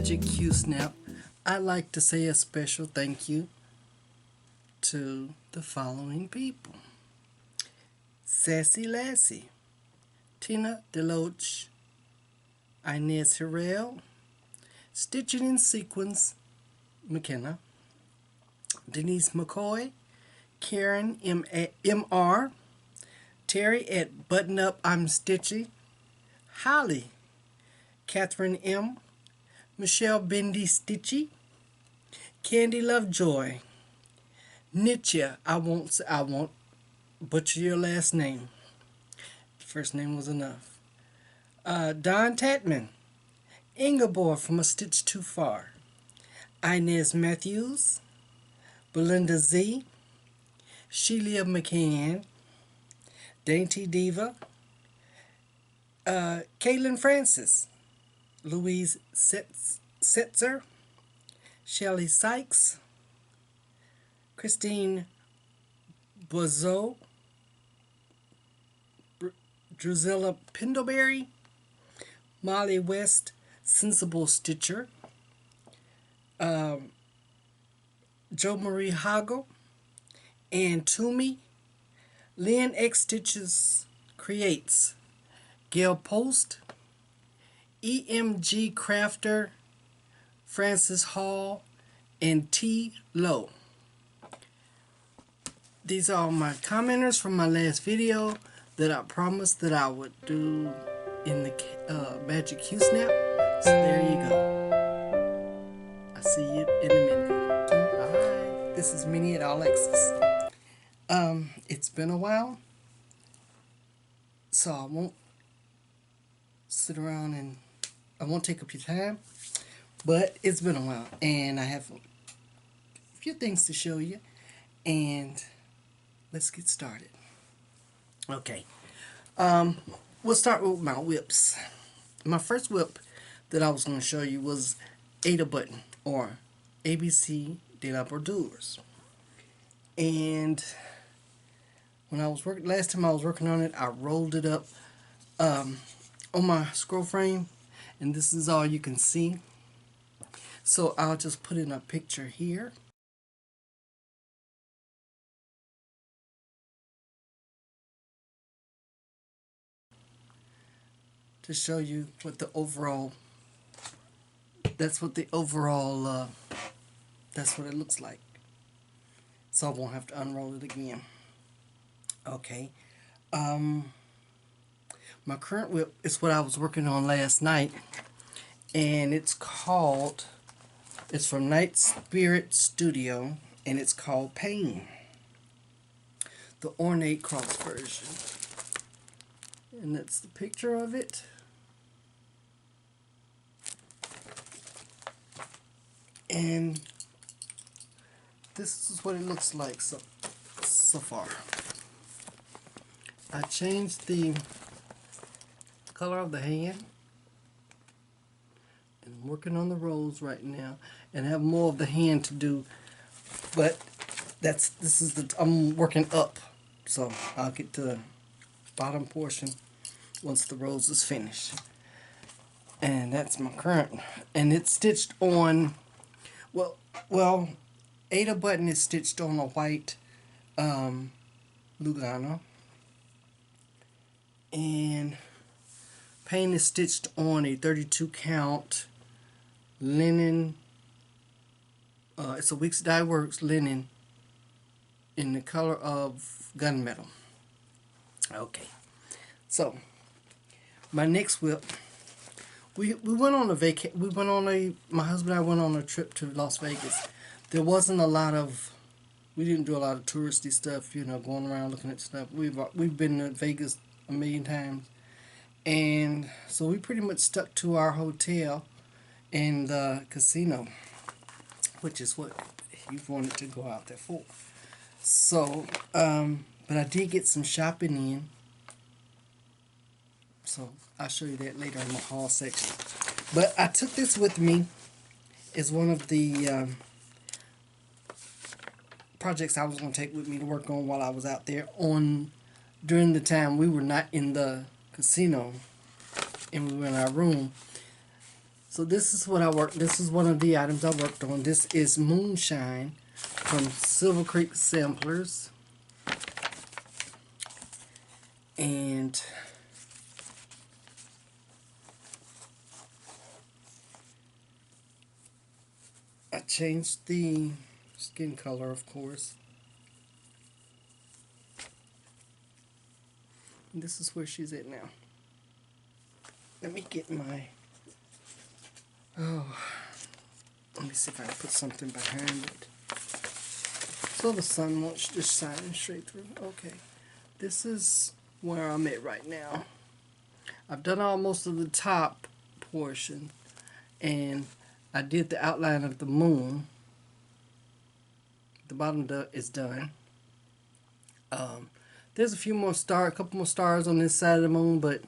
Magic Q-Snap, I'd like to say a special thank you to the following people: Sassy Lassie, Tina Deloach, Inez Harrell, Stitching in Sequence McKenna, Denise McCoy, Karen M.R., Terry at Button Up I'm Stitchy, Holly, Catherine M., Michelle Bendy Stitchy, Candy Lovejoy, Nietzsche, I won't butcher your last name. First name was enough. Don Tatman, Ingeborg from A Stitch Too Far, Inez Matthews, Belinda Z, Sheila McCann, Dainty Diva, Caitlin Francis, Louise Setzer, Shelley Sykes, Christine Boiseau, Drusilla Pendleberry, Molly West, Sensible Stitcher, Jo Marie Hagel, Ann Toomey, Lynn X Stitches Creates, Gail Post, EMG Crafter, Francis Hall, and T. Lowe. These are all my commenters from my last video that I promised that I would do in the Magic Q-Snap. So there you go. I'll see you in a minute. Bye. This is Minnie at All Access. It's been a while, so I won't sit around and I won't take up your time, but it's been a while and I have a few things to show you, and let's get started. Okay, we'll start with my whips. My first whip that I was going to show you was Ada Button, or ABC de la Bordures. And when I was last time I was working on it, I rolled it up on my scroll frame, and this is all you can see. So I'll just put in a picture here. To show you what the overall, that's what it looks like. So I won't have to unroll it again. Okay. My current whip is what I was working on last night, and it's from Night Spirit Studio, and it's called Pain, the ornate cross version. And that's the picture of it. And this is what it looks like so far. I changed the color of the hand, and I'm working on the rolls right now, and I have more of the hand to do, but I'm working up, so I'll get to the bottom portion once the rose is finished. And that's my current, and it's stitched on, well, Ada Button is stitched on a white Lugano, and Pain is stitched on a 32 count linen, it's a Weeks Dye Works linen in the color of gunmetal. Okay, so my next whip, we went on my husband and I went on a trip to Las Vegas. There wasn't a lot of, we didn't do a lot of touristy stuff, you know, going around looking at stuff. We've been to Vegas a million times, and so we pretty much stuck to our hotel and the casino, which is what he wanted to go out there for. So, but I did get some shopping in, so I'll show you that later in my haul section. But I took this with me as one of the projects I was going to take with me to work on while I was out there during the time we were not in the casino and we were in our room. So this is what I worked. This is one of the items I worked on. This is Moonshine from Silver Creek Samplers. And I changed the skin color, of course. And this is where she's at now. Let me get my... Oh, let me see if I can put something behind it so the sun won't just shine straight through. Okay, this is where I'm at right now. I've done almost of the top portion, and I did the outline of the moon. The bottom is done. There's a few more a couple more stars on this side of the moon, but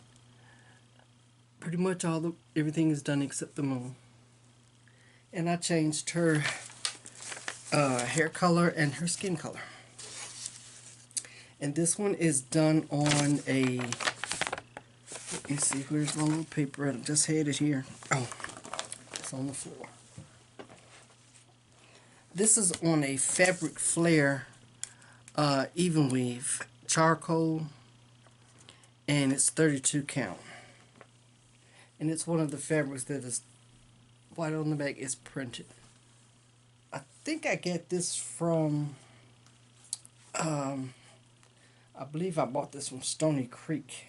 pretty much everything is done except the moon. And I changed her hair color and her skin color. And this one is done on a, let me see, where's my little paper? I just had it here. Oh, it's on the floor. This is on a Fabric Flare even weave charcoal, and it's 32 count. And it's one of the fabrics that is white on the back, is printed. I think I get this from, I believe I bought this from Stony Creek.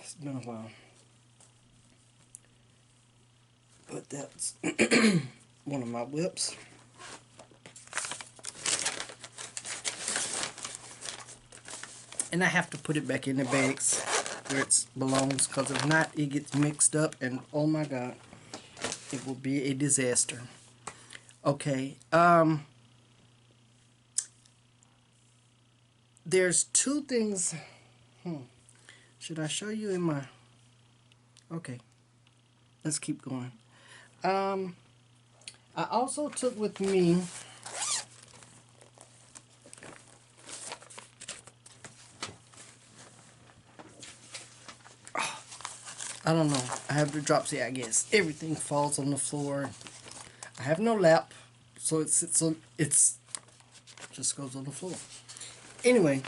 It's been a while. But that's one of my whips. And I have to put it back in the bags where it belongs, because if not, it gets mixed up, and oh my god, it will be a disaster. Okay, there's two things. Should I show you in my... Okay, let's keep going. I also took with me I don't know. I have the dropsy, I guess. Everything falls on the floor. I have no lap, so it sits on. It's just goes on the floor. Anyway,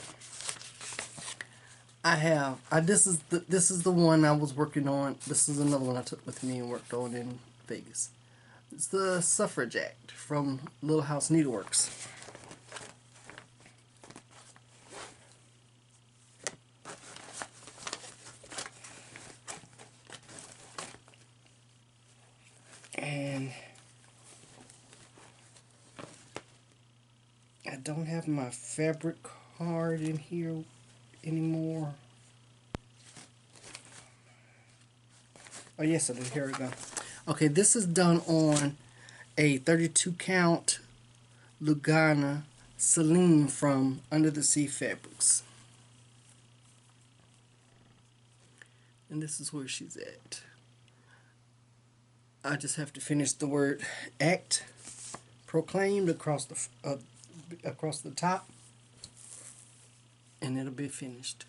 this is the one I was working on. This is another one I took with me and worked on in Vegas. It's the Suffrage Act from Little House Needleworks. And I don't have my fabric card in here anymore. Oh yes, I do. Here we go. Okay, this is done on a 32 count Lugana Celine from Under the Sea Fabrics. And this is where she's at. I just have to finish the word act proclaimed across the top, and it'll be finished.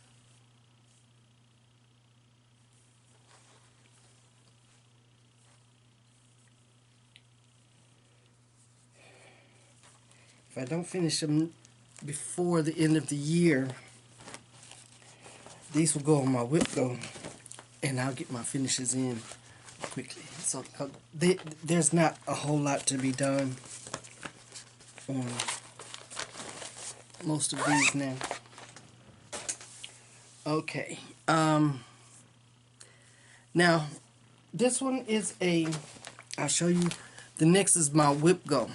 If I don't finish them before the end of the year, these will go on my whip though, and I'll get my finishes in quickly. So there's not a whole lot to be done on most of these now. Okay. Now this one is I'll show you. The next is my whip go.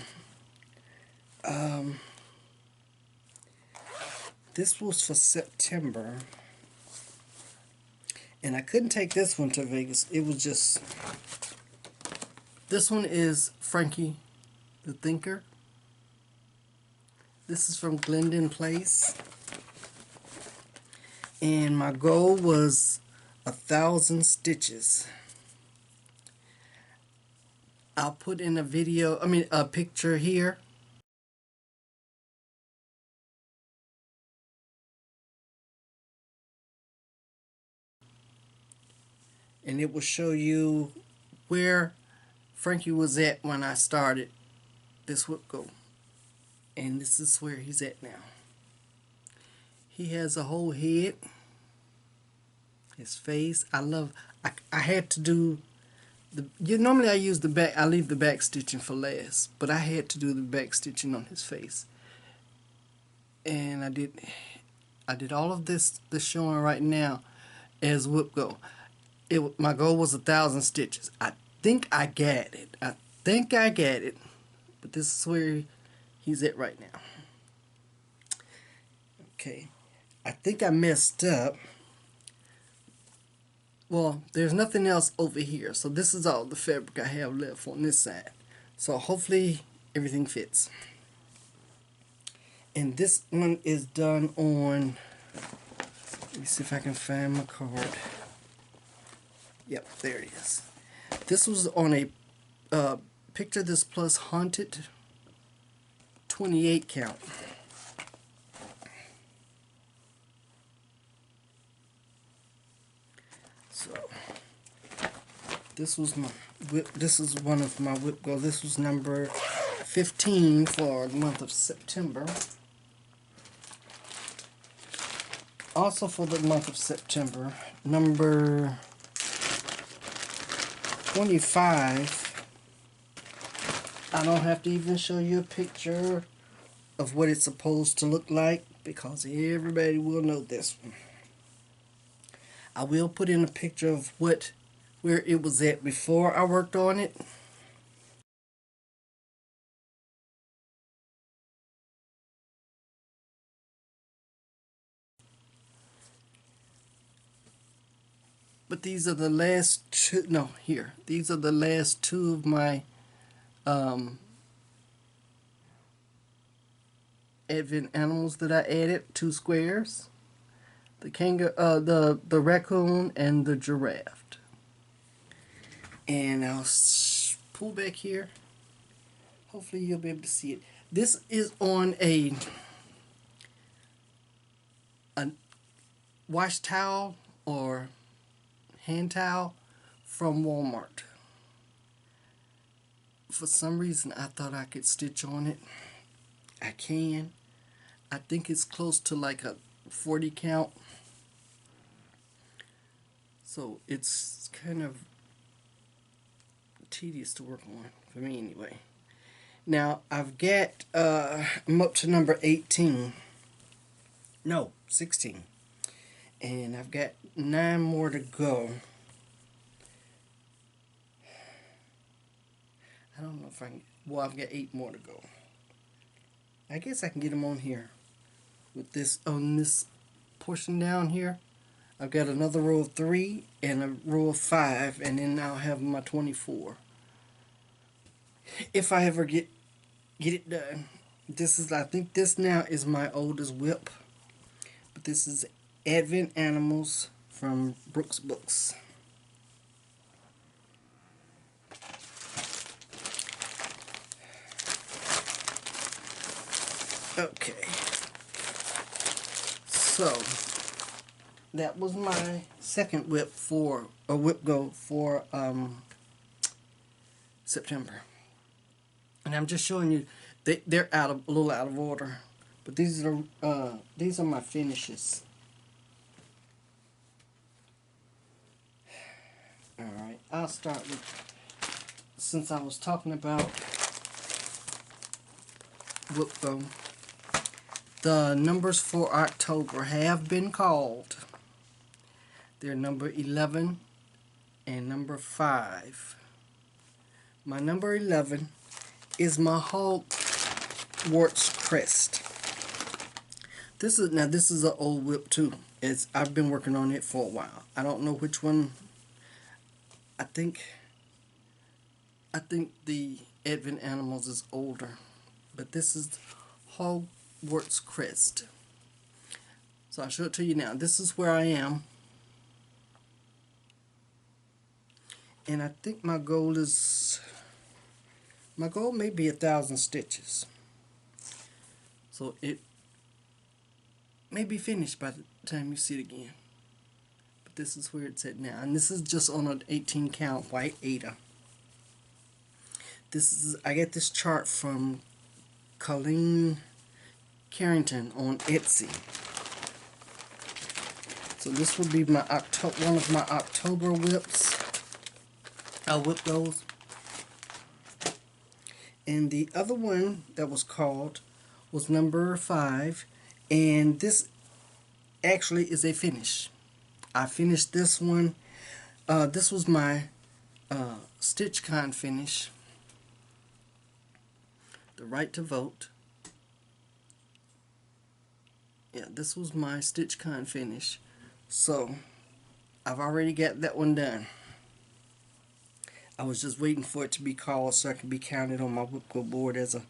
This was for September, and I couldn't take this one to Vegas. It was just, this one is Frankie the Thinker. This is from Glendon Place, and my goal was 1,000 stitches. I'll put in a picture here. and it will show you where Frankie was at when I started this whip go, and this is where he's at now. He has a whole head, his face. I had to do normally I use the back. I leave the back stitching for last, but I had to do the back stitching on his face, and I did all of this showing right now as whip go. My goal was 1,000 stitches. I think I got it. But this is where he's at right now. Okay, I think I messed up. Well, there's nothing else over here, so this is all the fabric I have left on this side. So hopefully everything fits. And this one is done on, let me see if I can find my card. Yep, there it is. This was on a Picture This Plus Haunted 28 count. So this was this is one of my whip go. This was number 15 for the month of September. Also for the month of September, number 25. I don't have to even show you a picture of what it's supposed to look like because everybody will know this one. I will put in a picture of where it was at before I worked on it. But these are the last two, no, here. These are the last two of my Advent animals that I added, 2 squares. The kangaroo, the raccoon, and the giraffe. And I'll pull back here. Hopefully you'll be able to see it. This is on a wash towel or hand towel from Walmart. For some reason I thought I could stitch on it. I can. I think it's close to like a 40 count. So it's kind of tedious to work on, for me anyway. Now I've got, I'm up to number 18. No, 16. And I've got 9 more to go. I don't know if I can, well, I've got 8 more to go. I guess I can get them on here. With this, on this portion down here, I've got another row of 3 and a row of 5, and then I'll have my 24. If I ever get it done. This is, I think this now is my oldest whip. But this is Advent Animals from Brooks Books. Okay. So that was my second whip for a whip go for September. And I'm just showing you they're a little out of order, but these are my finishes. All right, I'll start with, since I was talking about whip go, the numbers for October have been called. They're number 11 and number 5. My number 11 is my Hogwarts crest. This is an old whip too. I've been working on it for a while. I don't know which one. I think the Advent Animals is older, but this is Hogwarts crest. So I'll show it to you now. This is where I am, and I think my goal may be 1,000 stitches. So it may be finished by the time you see it again. But this is where it's at now, and this is just on an 18 count white Ada. I get this chart from Colleen Carrington on Etsy. So this will be my one of my October whips. I'll whip those. And the other one that was called was number 5, and this actually is a finish. I finished this one. This was my StitchCon finish. The right to vote. Yeah, this was my StitchCon finish. So I've already got that one done. I was just waiting for it to be called so I can be counted on my whipco board as a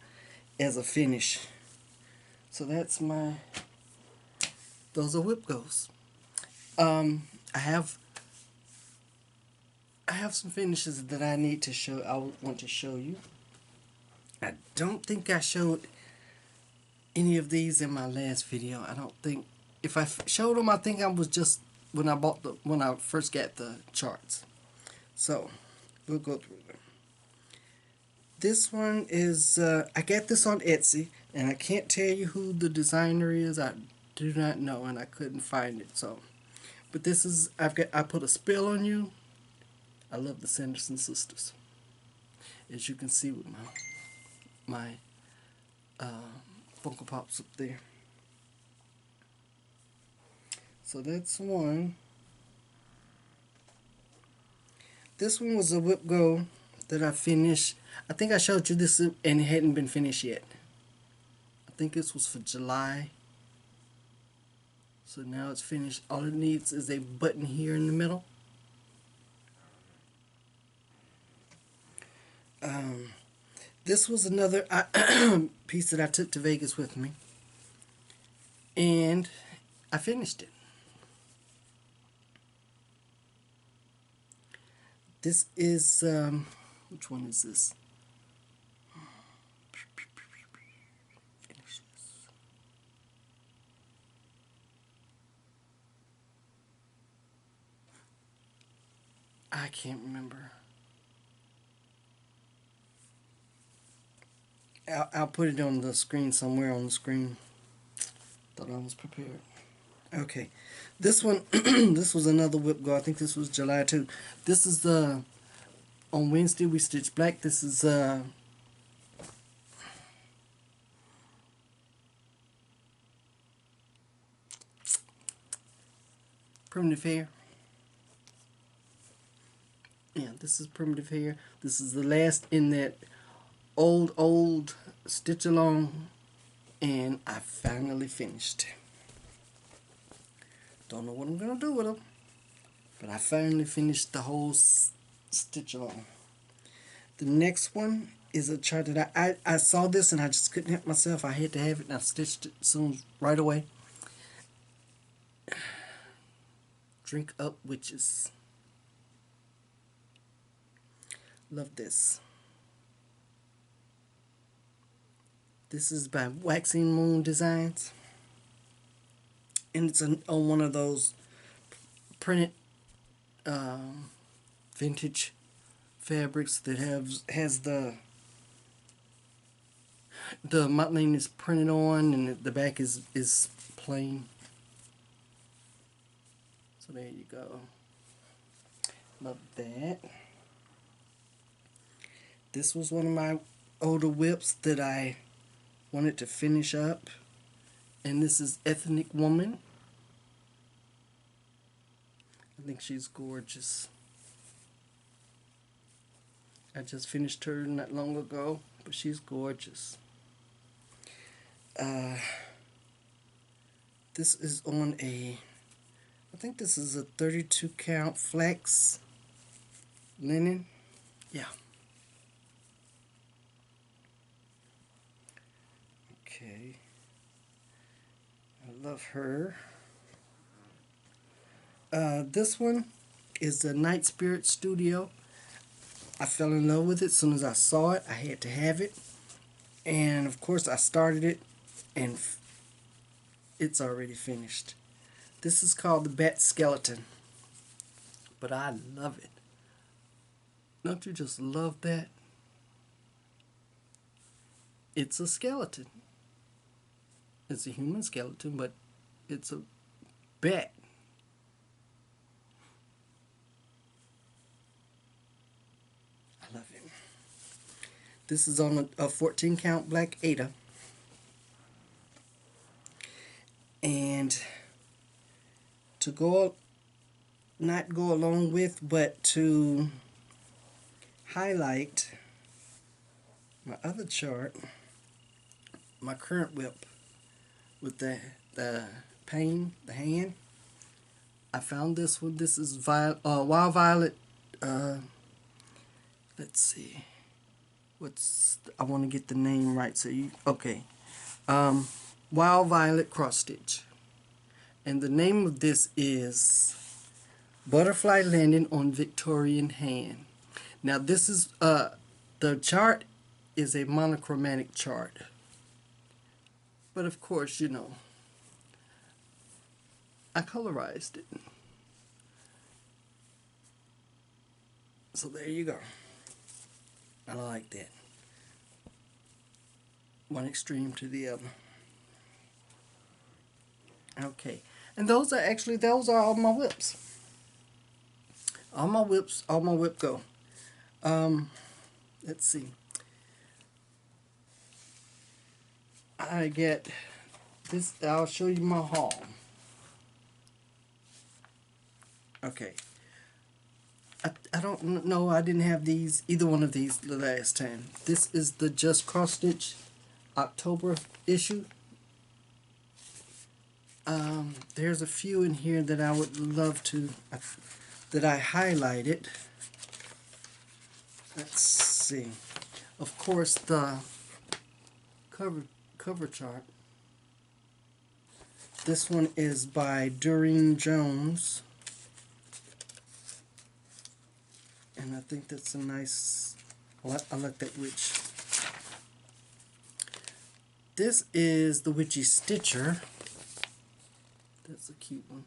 finish. So that's those are whipcos. I have some finishes that I need to show. I want to show you. I don't think I showed any of these in my last video. I don't think. If I showed them, I think I was just when I first got the charts. So we'll go through them. This one is I got this on Etsy, and I can't tell you who the designer is. I do not know, and I couldn't find it. So, but this is I put a spell on you. I love the Sanderson sisters, as you can see with my Funko Pops up there. So that's one. This one was a whip go that I finished. I think I showed you this and it hadn't been finished yet. I think this was for July. So now it's finished. All it needs is a button here in the middle. This was another piece that I took to Vegas with me, and I finished it. This is which one is this? Finish this. I can't remember. I'll put it on the screen somewhere on the screen. Thought I was prepared. Okay, this one, this was another whip go. I think this was July 2. This is on Wednesday we stitched black. This is Primitive Hair. Yeah, this is Primitive Hair. This is the last in that old stitch along, and I finally finished. Don't know what I'm gonna do with them, but I finally finished the whole stitch along. The next one is a chart that I saw this and I just couldn't help myself. I had to have it, and I stitched it soon right away. Drink Up Witches. Love this. This is by Waxing Moon Designs, and it's on one of those printed vintage fabrics that has the mottling is printed on, and the back is plain. So there you go. Love that. This was one of my older whips that I wanted to finish up, and this is Ethnic Woman. I think she's gorgeous. I just finished her not long ago, but she's gorgeous. This is on I think this is a 32 count flex linen. Yeah. Okay. I love her. This one is the Night Spirit Studio. I fell in love with it as soon as I saw it. I had to have it. And of course I started it, and it's already finished. This is called the Bat Skeleton. but I love it. Don't you just love that? It's a skeleton. It's a human skeleton, but it's a bat. I love it. This is on a 14 count black Ada. And to go, not go along with, but to highlight my other chart, my current whip with the pain, the hand. I found this one. This is Wild Violet. Let's see. I want to get the name right. So you okay? Wild Violet cross stitch, and the name of this is Butterfly Landing on Victorian Hand. Now this is the chart is a monochromatic chart, but of course, you know, I colorized it. So there you go. I like that. One extreme to the other. Okay, and those are all my whips. All my whip go. Let's see. I get this. I'll show you my haul. Okay. I don't know. I didn't have either one of these the last time. This is the Just Cross Stitch October issue. There's a few in here that I would love to that I highlighted. Let's see. Of course, the cover chart. This one is by Doreen Jones, and I think that's a nice. I like that witch. This is the Witchy Stitcher. That's a cute one.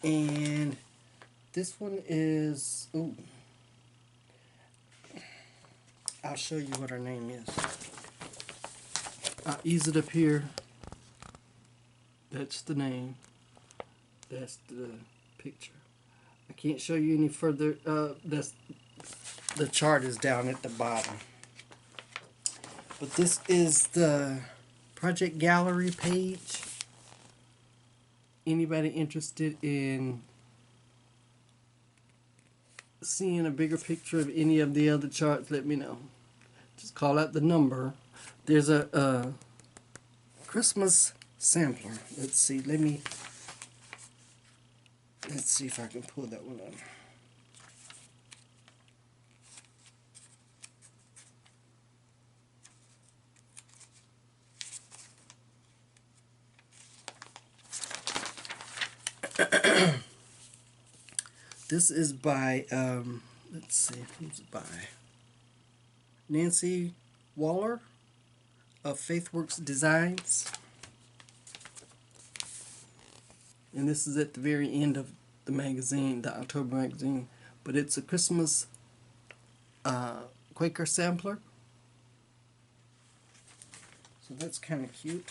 And this one is, ooh, I'll show you what her name is. I'll ease it up here. That's the name. That's the picture. I can't show you any further. The chart is down at the bottom. But this is the project gallery page. Anybody interested in seeing a bigger picture of any of the other charts, let me know. Just call out the number. There's a Christmas sampler. Let's see. Let's see if I can pull that one up. This is by, let's see, who's it by? Nancy Waller of Faithworks Designs. And this is at the very end of the magazine, the October magazine. But it's a Christmas Quaker sampler. So that's kind of cute.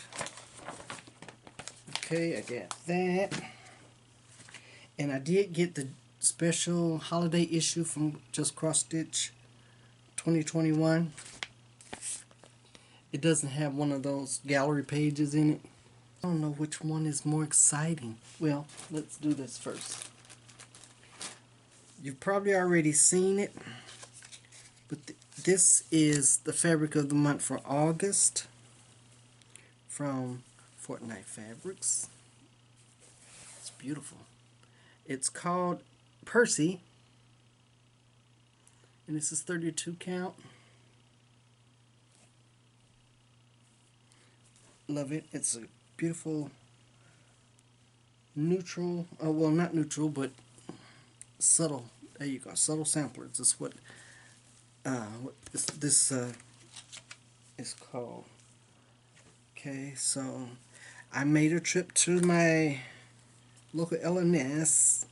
Okay, I got that. And I did get the special holiday issue from Just Cross Stitch 2021. It doesn't have one of those gallery pages in it. I don't know which one is more exciting. Well, let's do this first. You've probably already seen it, but this is the fabric of the month for August from Fortnite Fabrics. It's beautiful. It's called Percy, and this is 32 count. Love it. It's a beautiful neutral, well, not neutral, but subtle. There you go, subtle samplers. This is what this is called. Okay, so I made a trip to my local LNS,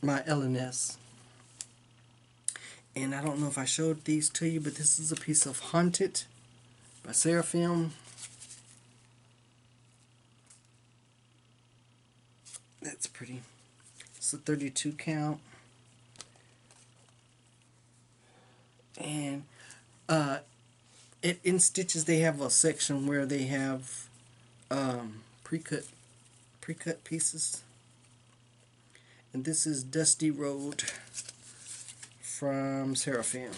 and I don't know if I showed these to you, but this is a piece of Haunted by Seraphim. That's pretty. It's a 32 count. And in Stitches they have a section where they have pre-cut pieces. And this is Dusty Road from Seraphim.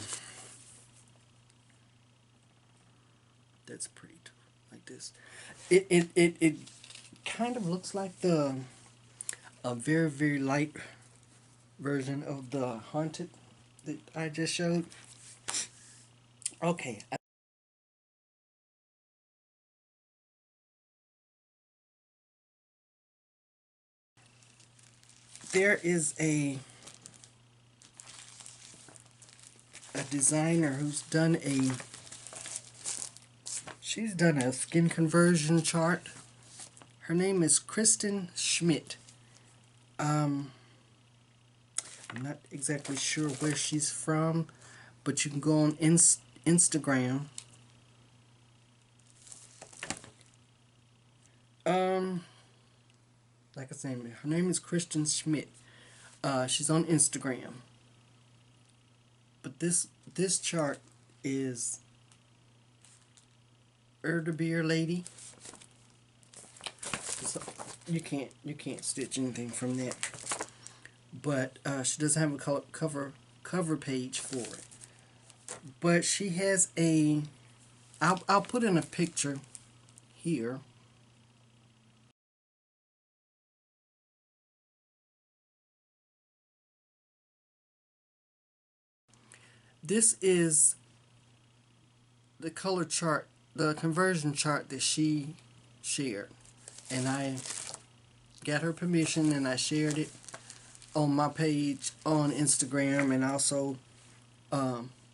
That's pretty too, like this. It kind of looks like a very, very light version of the Haunted that I just showed. Okay. There is a designer who's done she's done a skin conversion chart. Her name is Kristen Schmidt. I'm not exactly sure where she's from, but you can go on Instagram. Like I said, her name is Kristen Schmidt. She's on Instagram. But this chart is Erdebeer Lady. So you can't stitch anything from that. But she doesn't have a cover page for it. But she has I'll put in a picture here. This is the color chart, the conversion chart that she shared. And I got her permission and I shared it on my page on Instagram, and also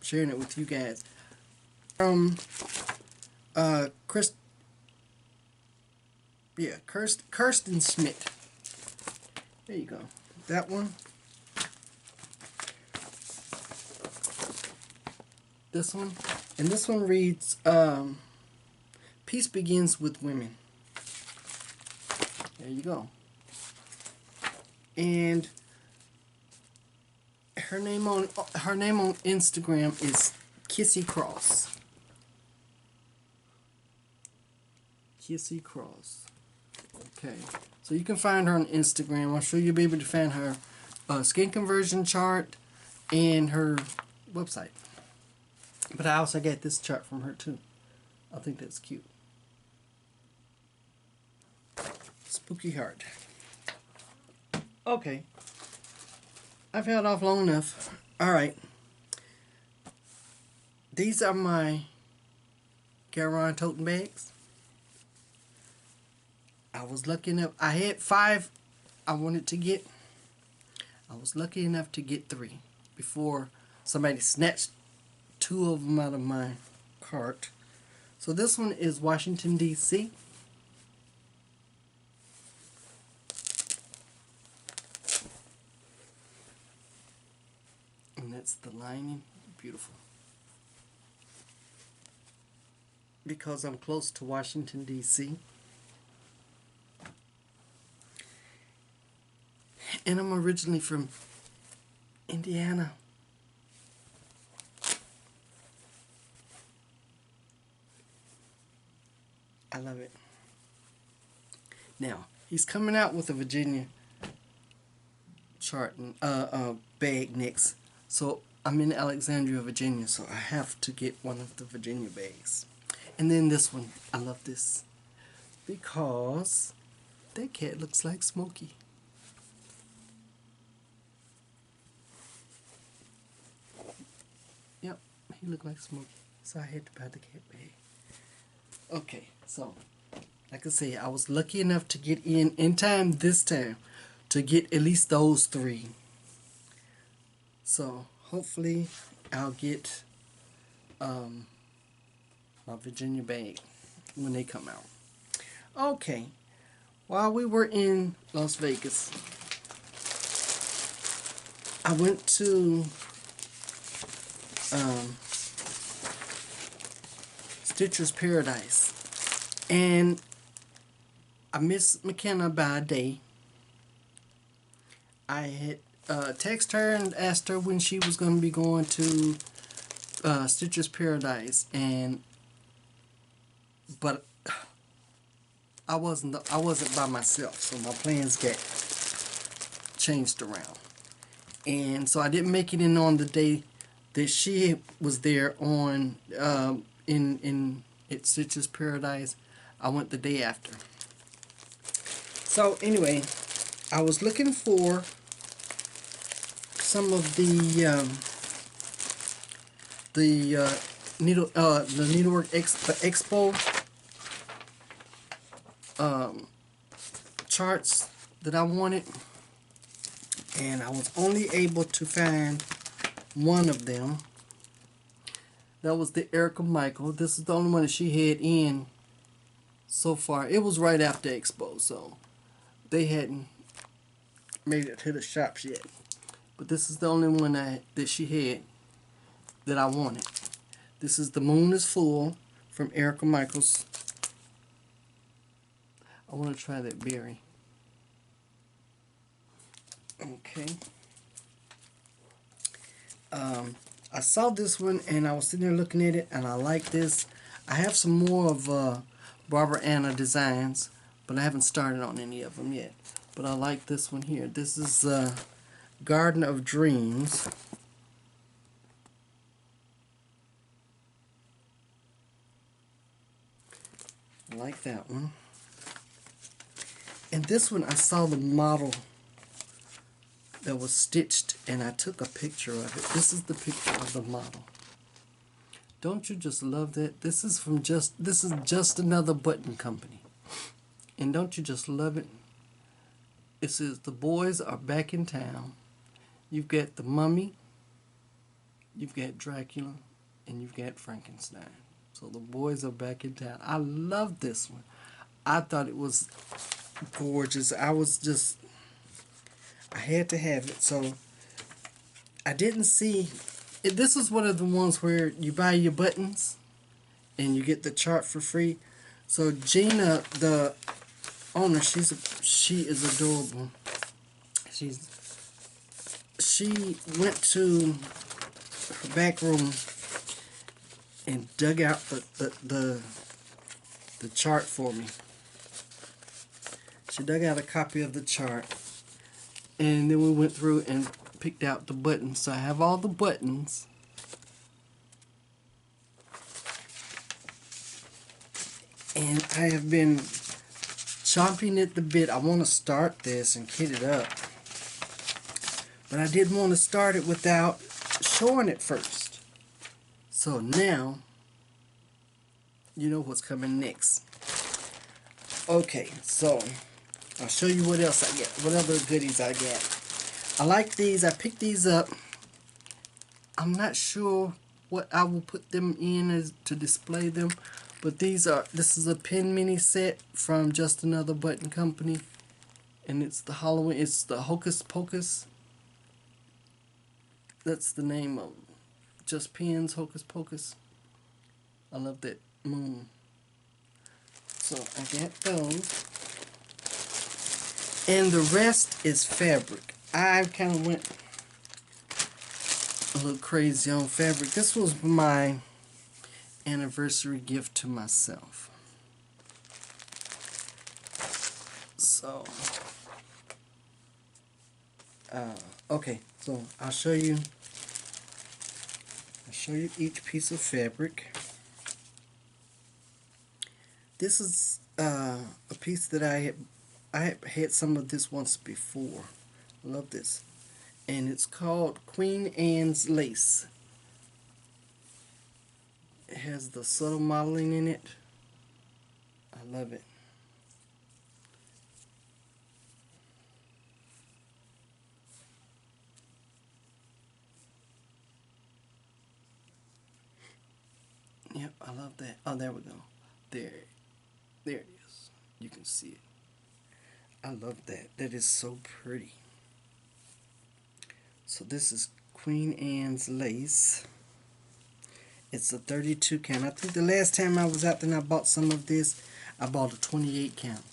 sharing it with you guys. From Kirsten Schmidt. There you go. That one. This one. And this one reads, Peace Begins with Women. There you go. And her name on Instagram is Kissy Cross. Kissy Cross. Okay. So you can find her on Instagram. I'm sure you'll be able to find her skin conversion chart and her website. But I also got this chart from her too. I think that's cute. Spooky Heart. Okay. I've held off long enough. Alright. These are my Garon tote bags. I was lucky enough. I had 5 I wanted to get. I was lucky enough to get 3 before somebody snatched 2 of them out of my cart. So this one is Washington, D.C. And that's the lining. Beautiful. Because I'm close to Washington, D.C. And I'm originally from Indiana. I love it. Now, he's coming out with a Virginia chart and bag next. So I'm in Alexandria, Virginia, so I have to get one of the Virginia bags. And then this one, I love this because that cat looks like Smokey. Yep, he looked like Smokey, so I had to buy the cat bag. Okay, so like I say, I was lucky enough to get in time this time to get at least those 3. So hopefully I'll get my Virginia bag when they come out. Okay, While we were in Las Vegas, I went to Stitcher's Paradise, and I missed McKenna by a day. I had texted her and asked her when she was going to be going to Stitcher's Paradise, but I wasn't by myself, so my plans got changed around, and so I didn't make it in on the day that she was there on in at Stitcher's Paradise. I went the day after. So anyway, I was looking for some of the Needlework Expo charts that I wanted, and I was only able to find one of them. That was the Erica Michael. This is the only one that she had in so far. It was right after Expo, so they hadn't made it to the shops yet. But this is the only one that she had that I wanted. This is The Moon is Full from Erica Michaels. I want to try that berry. Okay. I saw this one and I was sitting there looking at it and I like this. I have some more of Barbara Anna designs, but I haven't started on any of them yet. But I like this one here. This is Garden of Dreams. I like that one. And this one, I saw the model that was stitched and I took a picture of it. This is the picture of the model. Don't you just love that? This is just another button company. And don't you just love it? It says the boys are back in town. You've got the Mummy, you've got Dracula, and you've got Frankenstein. So the boys are back in town. I love this one. I thought it was gorgeous. I had to have it. So I didn't see it. This is one of the ones where you buy your buttons and you get the chart for free. So Gina, the owner, she is adorable. She went to her back room and dug out the chart for me. She dug out a copy of the chart, and then we went through and picked out the buttons. So I have all the buttons. And I have been chomping at the bit. I want to start this and kit it up, but I didn't want to start it without showing it first. So now you know what's coming next. Okay, so I'll show you what else I get, what other goodies I get. I like these. I picked these up. I'm not sure what I will put them in as to display them, but this is a pin mini set from Just Another Button Company, and it's the Halloween, it's the Hocus Pocus. That's the name of Just Pins, Hocus Pocus. I love that moon. So I got those. And the rest is fabric. I kind of went a little crazy on fabric. This was my anniversary gift to myself. So, okay, so I'll show you each piece of fabric. This is a piece that I had some of this once before. I love this. And it's called Queen Anne's Lace. It has the subtle modeling in it. I love it. Yep, I love that. Oh, there we go. There it is. You can see it. I love that. That is so pretty. So this is Queen Anne's lace. It's a 32 count. I think the last time I was out there and I bought some of this, I bought a 28 count.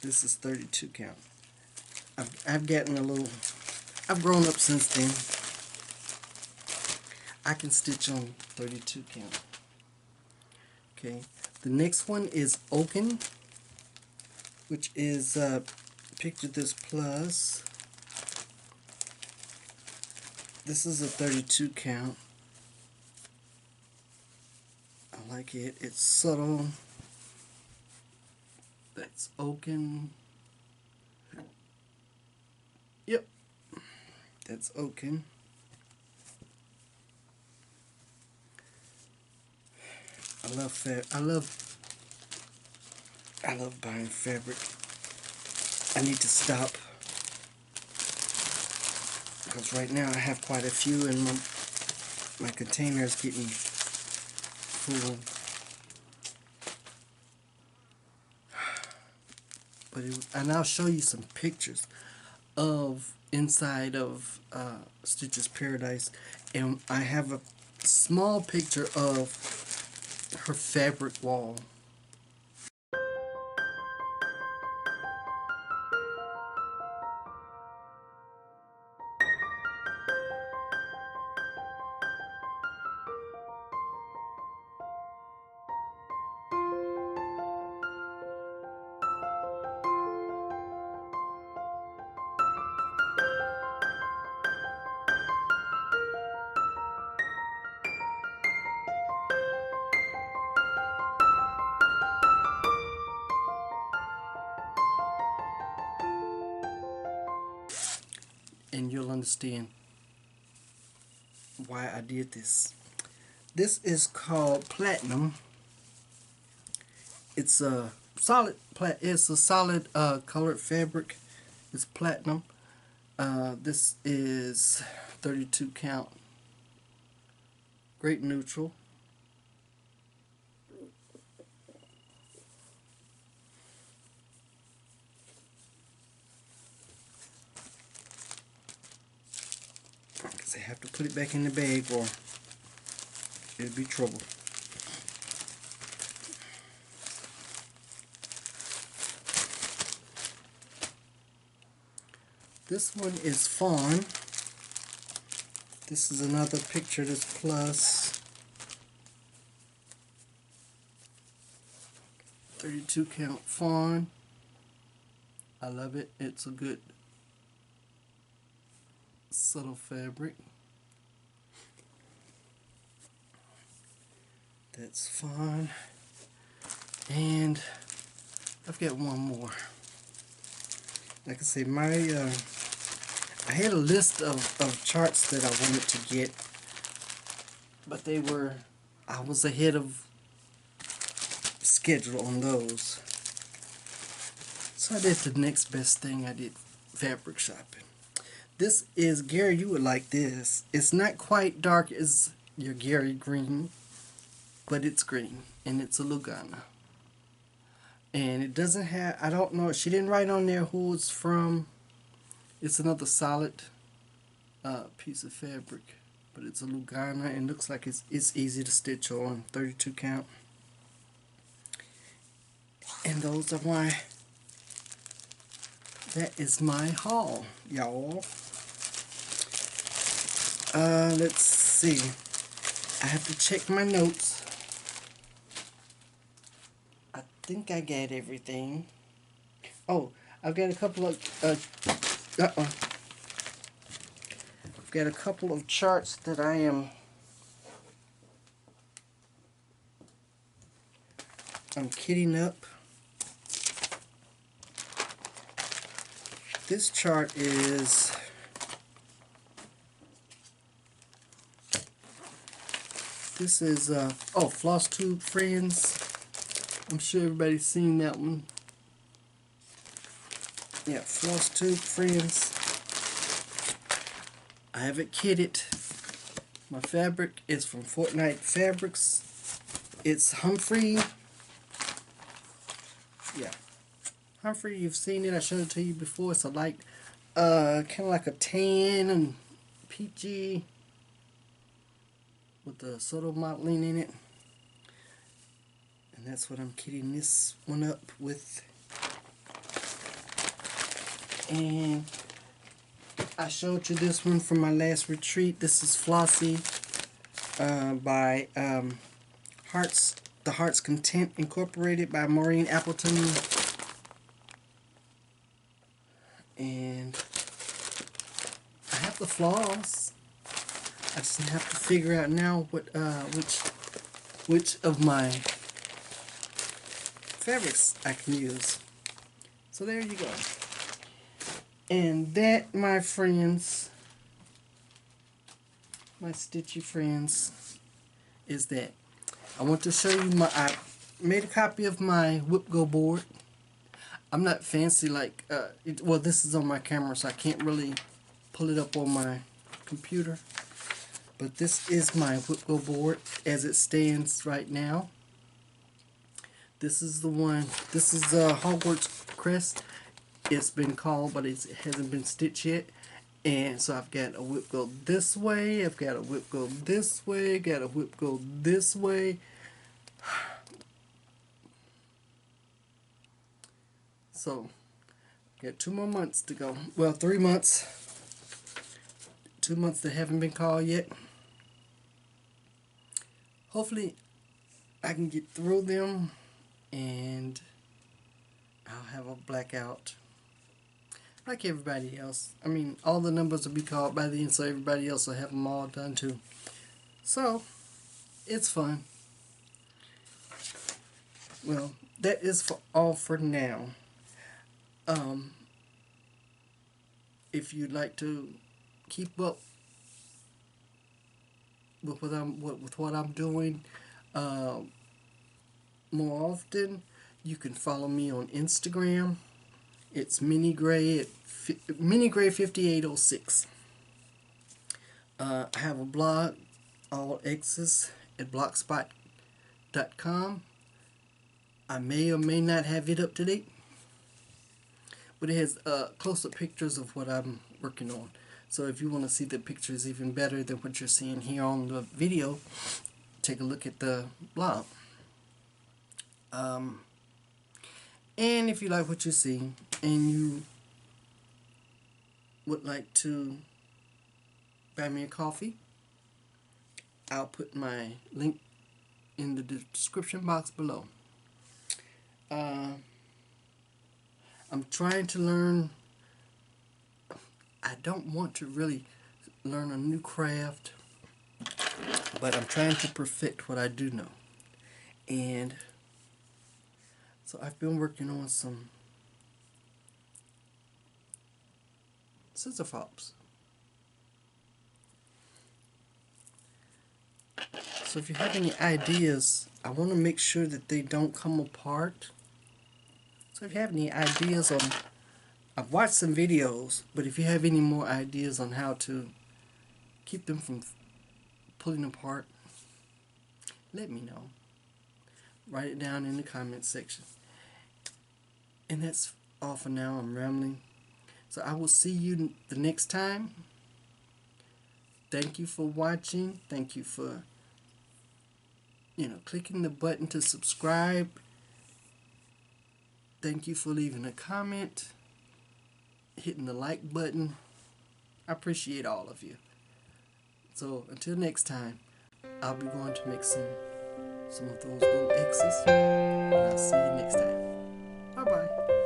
This is 32 count. I've gotten a little, I've grown up since then. I can stitch on 32 count. Okay, the next one is Oaken, which is picture this plus. This is a 32 count. I like it. It's subtle. That's Oaken. Yep, that's Oaken. I love buying fabric. I need to stop because right now I have quite a few and my container is getting full. And I'll show you some pictures of inside of Stitches Paradise, and I have a small picture of her fabric wall. And you'll understand why I did this. This is called Platinum. It's a solid colored fabric. It's platinum. This is 32 count. Great neutral. Because I have to put it back in the bag or it'll be trouble. This one is Fawn. This is another picture that's plus. 32 count Fawn. I love it. It's a good subtle fabric. That's Fawn. And I've got one more. Like I say, I had a list of charts that I wanted to get, but I was ahead of schedule on those. So I did the next best thing. I did fabric shopping. This is, Gary, you would like this. It's not quite dark as your Gary green, but it's green, and it's a Lugana. And it doesn't have, I don't know, she didn't write on there who it's from. It's another solid piece of fabric, but it's a Lugana and looks like it's easy to stitch on, 32 count. And those are why that is my haul, y'all. Let's see. I have to check my notes. I think I got everything. Oh, I've got a couple of I've got a couple of charts that I'm kitting up. This chart is Flosstube Friends. I'm sure everybody's seen that one. Yeah, Flosstube Friends. I have it kitted. My fabric is from Fortnite Fabrics. It's Humphrey. Yeah. Humphrey, you've seen it. I showed it to you before. It's a light, kind of like a tan and peachy with the subtle modeling in it. And that's what I'm kitting this one up with. And I showed you this one from my last retreat. This is Flossie by The Heart's Content Incorporated by Maureen Appleton. And I have the flaws. I just have to figure out now what which of my fabrics I can use. So there you go. And that, my friends, my stitchy friends, is that. I want to show you I made a copy of my Whip Go board. I'm not fancy like, well, this is on my camera, so I can't really pull it up on my computer. But this is my Whip Go board as it stands right now. This is the one, this is Hogwarts Crest. It's been called, but it hasn't been stitched yet. And so I've got a whip go this way, I've got a whip go this way, got a whip go this way. So, got 2 more months to go. Well, 3 months. 2 months that haven't been called yet. Hopefully, I can get through them and I'll have a blackout. Like everybody else. I mean, all the numbers will be called by the end, so everybody else will have them all done too. So, it's fun. Well, that is all for now. If you'd like to keep up with what I'm doing more often, you can follow me on Instagram. It's minigray at minigray5806. I have a blog, all X's, at blogspot.com. I may or may not have it up to date, but it has close-up pictures of what I'm working on. So if you want to see the pictures even better than what you're seeing here on the video, take a look at the blog. And if you like what you see and you would like to buy me a coffee, I'll put my link in the description box below. I'm trying to learn. I don't want to really learn a new craft, but I'm trying to perfect what I do know. And so I've been working on some scissor fobs. So if you have any ideas, I want to make sure that they don't come apart. So if you have any ideas on, I've watched some videos, but if you have any more ideas on how to keep them from pulling apart, let me know. Write it down in the comment section. And that's all for now. I'm rambling. So I will see you the next time. Thank you for watching. Thank you for, clicking the button to subscribe. Thank you for leaving a comment, hitting the like button. I appreciate all of you. So until next time, I'll be going to make some of those little X's. And I'll see you next time. Bye bye.